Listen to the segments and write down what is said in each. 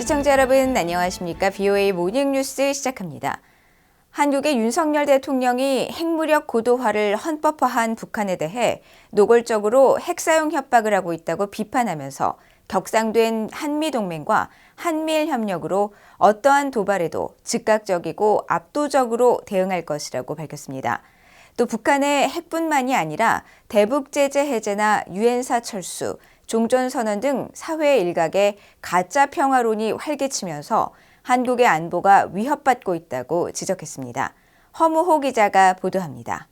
시청자 여러분 안녕하십니까? BOA 모닝뉴스 시작합니다. 한국의 윤석열 대통령이 핵무력 고도화를 헌법화한 북한에 대해 노골적으로 핵사용 협박을 하고 있다고 비판하면서 격상된 한미동맹과 한미일 협력으로 어떠한 도발에도 즉각적이고 압도적으로 대응할 것이라고 밝혔습니다. 또 북한의 핵뿐만이 아니라 대북 제재 해제나 유엔사 철수, 종전선언 등 사회 일각에 가짜 평화론이 활개치면서 한국의 안보가 위협받고 있다고 지적했습니다. 허무호 기자가 보도합니다.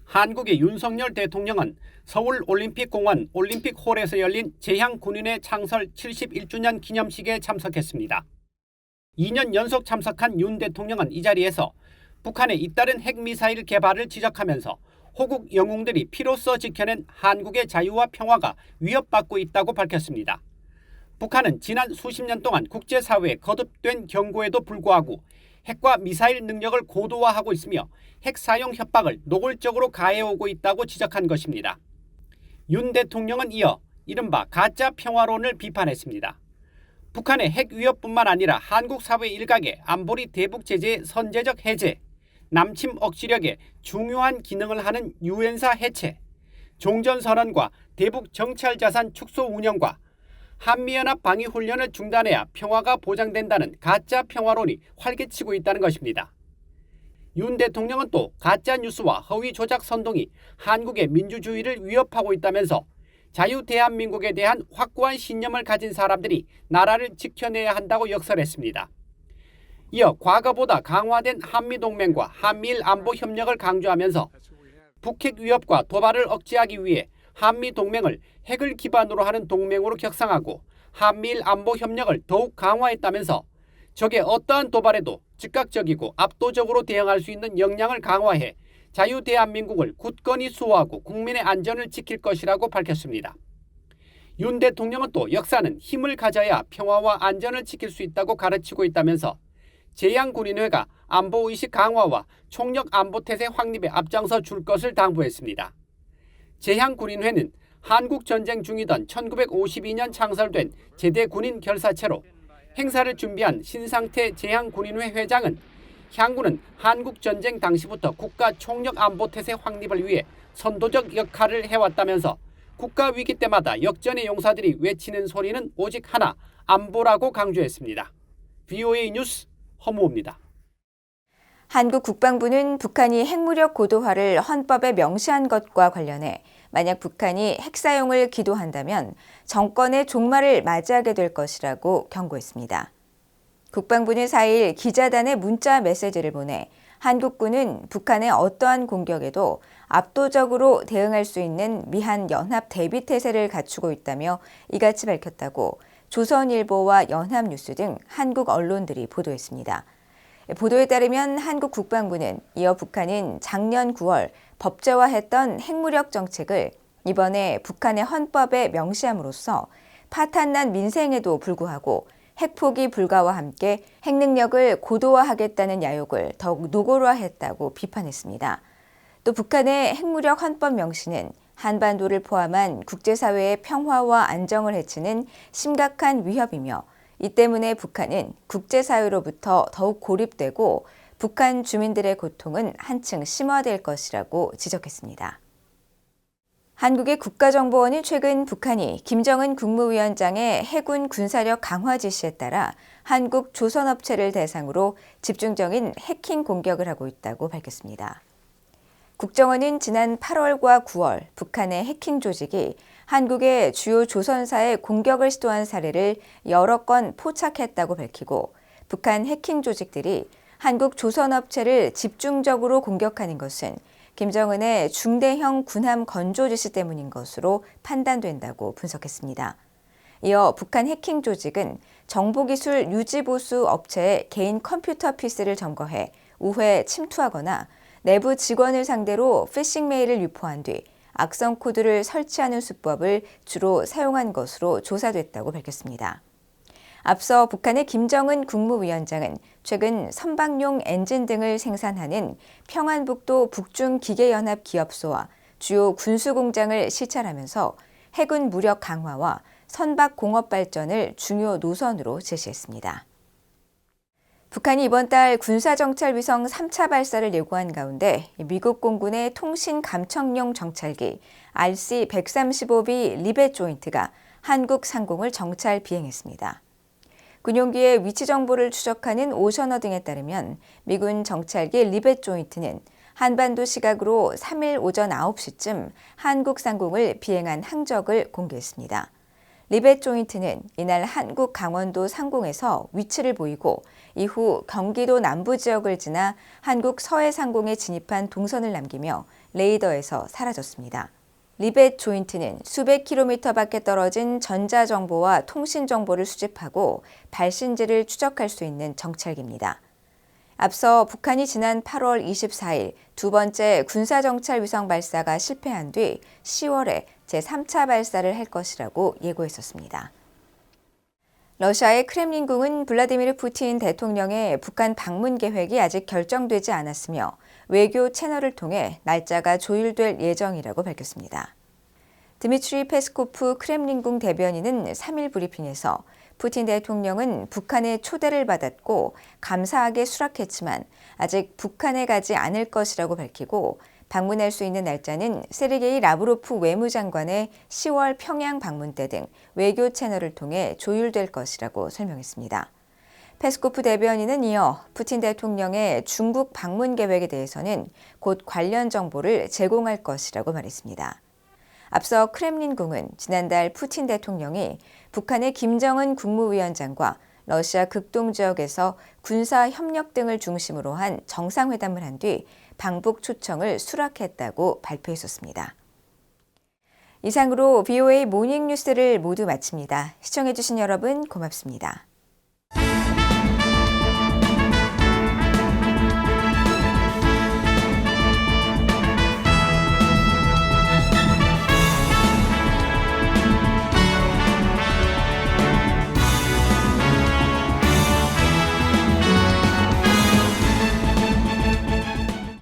한국의 윤석열 대통령은 서울올림픽공원 올림픽홀에서 열린 제향군인회 창설 71주년 기념식에 참석했습니다. 2년 연속 참석한 윤 대통령은 이 자리에서 북한의 잇따른 핵미사일 개발을 지적하면서 호국 영웅들이 피로써 지켜낸 한국의 자유와 평화가 위협받고 있다고 밝혔습니다. 북한은 지난 수십 년 동안 국제사회의 거듭된 경고에도 불구하고 핵과 미사일 능력을 고도화하고 있으며 핵 사용 협박을 노골적으로 가해오고 있다고 지적한 것입니다. 윤 대통령은 이어 이른바 가짜 평화론을 비판했습니다. 북한의 핵 위협뿐만 아니라 한국 사회 일각의 안보리 대북 제재의 선제적 해제, 남침 억지력에 중요한 기능을 하는 유엔사 해체, 종전선언과 대북 정찰자산 축소 운영과 한미연합 방위훈련을 중단해야 평화가 보장된다는 가짜 평화론이 활개치고 있다는 것입니다. 윤 대통령은 또 가짜 뉴스와 허위 조작 선동이 한국의 민주주의를 위협하고 있다면서 자유 대한민국에 대한 확고한 신념을 가진 사람들이 나라를 지켜내야 한다고 역설했습니다. 이어 과거보다 강화된 한미동맹과 한미일 안보 협력을 강조하면서 북핵 위협과 도발을 억제하기 위해 한미동맹을 핵을 기반으로 하는 동맹으로 격상하고 한미일 안보 협력을 더욱 강화했다면서 적의 어떠한 도발에도 즉각적이고 압도적으로 대응할 수 있는 역량을 강화해 자유 대한민국을 굳건히 수호하고 국민의 안전을 지킬 것이라고 밝혔습니다. 윤 대통령은 또 역사는 힘을 가져야 평화와 안전을 지킬 수 있다고 가르치고 있다면서 제향군인회가 안보의식 강화와 총력 안보태세 확립에 앞장서 줄 것을 당부했습니다. 제향군인회는 한국전쟁 중이던 1952년 창설된 제대군인 결사체로 행사를 준비한 신상태 제향군인회 회장은 향군은 한국전쟁 당시부터 국가 총력 안보태세 확립을 위해 선도적 역할을 해왔다면서 국가 위기 때마다 역전의 용사들이 외치는 소리는 오직 하나, 안보라고 강조했습니다. BOA 뉴스 허무호입니다. 한국 국방부는 북한이 핵무력 고도화를 헌법에 명시한 것과 관련해 만약 북한이 핵사용을 기도한다면 정권의 종말을 맞이하게 될 것이라고 경고했습니다. 국방부는 4일 기자단에 문자 메시지를 보내 한국군은 북한의 어떠한 공격에도 압도적으로 대응할 수 있는 미한 연합 대비 태세를 갖추고 있다며 이같이 밝혔다고 조선일보와 연합뉴스 등 한국 언론들이 보도했습니다. 보도에 따르면 한국 국방부는 이어 북한은 작년 9월 법제화했던 핵무력 정책을 이번에 북한의 헌법에 명시함으로써 파탄난 민생에도 불구하고 핵포기 불가와 함께 핵능력을 고도화하겠다는 야욕을 더욱 노골화했다고 비판했습니다. 또 북한의 핵무력 헌법 명시는 한반도를 포함한 국제사회의 평화와 안정을 해치는 심각한 위협이며 이 때문에 북한은 국제사회로부터 더욱 고립되고 북한 주민들의 고통은 한층 심화될 것이라고 지적했습니다. 한국의 국가정보원은 최근 북한이 김정은 국무위원장의 해군 군사력 강화 지시에 따라 한국 조선업체를 대상으로 집중적인 해킹 공격을 하고 있다고 밝혔습니다. 국정원은 지난 8월과 9월 북한의 해킹 조직이 한국의 주요 조선사에 공격을 시도한 사례를 여러 건 포착했다고 밝히고 북한 해킹 조직들이 한국 조선업체를 집중적으로 공격하는 것은 김정은의 중대형 군함 건조 지시 때문인 것으로 판단된다고 분석했습니다. 이어 북한 해킹 조직은 정보기술 유지보수 업체의 개인 컴퓨터 PC를 점거해 우회 침투하거나 내부 직원을 상대로 피싱 메일을 유포한 뒤 악성 코드를 설치하는 수법을 주로 사용한 것으로 조사됐다고 밝혔습니다. 앞서 북한의 김정은 국무위원장은 최근 선박용 엔진 등을 생산하는 평안북도 북중기계연합 기업소와 주요 군수공장을 시찰하면서 해군 무력 강화와 선박 공업 발전을 중요 노선으로 제시했습니다. 북한이 이번 달 군사정찰 위성 3차 발사를 예고한 가운데 미국 공군의 통신 감청용 정찰기 RC-135B 리벳 조인트가 한국 상공을 정찰 비행했습니다. 군용기의 위치 정보를 추적하는 오셔너 등에 따르면 미군 정찰기 리벳 조인트는 한반도 시각으로 3일 오전 9시쯤 한국 상공을 비행한 항적을 공개했습니다. 리벳 조인트는 이날 한국 강원도 상공에서 위치를 보이고 이후 경기도 남부 지역을 지나 한국 서해 상공에 진입한 동선을 남기며 레이더에서 사라졌습니다. 리벳 조인트는 수백 킬로미터 밖에 떨어진 전자정보와 통신정보를 수집하고 발신지를 추적할 수 있는 정찰기입니다. 앞서 북한이 지난 8월 24일 두 번째 군사정찰 위성 발사가 실패한 뒤 10월에 제3차 발사를 할 것이라고 예고했었습니다. 러시아의 크렘린궁은 블라디미르 푸틴 대통령의 북한 방문 계획이 아직 결정되지 않았으며 외교 채널을 통해 날짜가 조율될 예정이라고 밝혔습니다. 드미트리 페스코프 크렘린궁 대변인은 3일 브리핑에서 푸틴 대통령은 북한의 초대를 받았고 감사하게 수락했지만 아직 북한에 가지 않을 것이라고 밝히고 방문할 수 있는 날짜는 세르게이 라브로프 외무장관의 10월 평양 방문 때 등 외교 채널을 통해 조율될 것이라고 설명했습니다. 페스코프 대변인은 이어 푸틴 대통령의 중국 방문 계획에 대해서는 곧 관련 정보를 제공할 것이라고 말했습니다. 앞서 크렘린궁은 지난달 푸틴 대통령이 북한의 김정은 국무위원장과 러시아 극동 지역에서 군사 협력 등을 중심으로 한 정상회담을 한 뒤 방북 초청을 수락했다고 발표했었습니다. 이상으로 VOA 모닝 뉴스를 모두 마칩니다. 시청해주신 여러분 고맙습니다.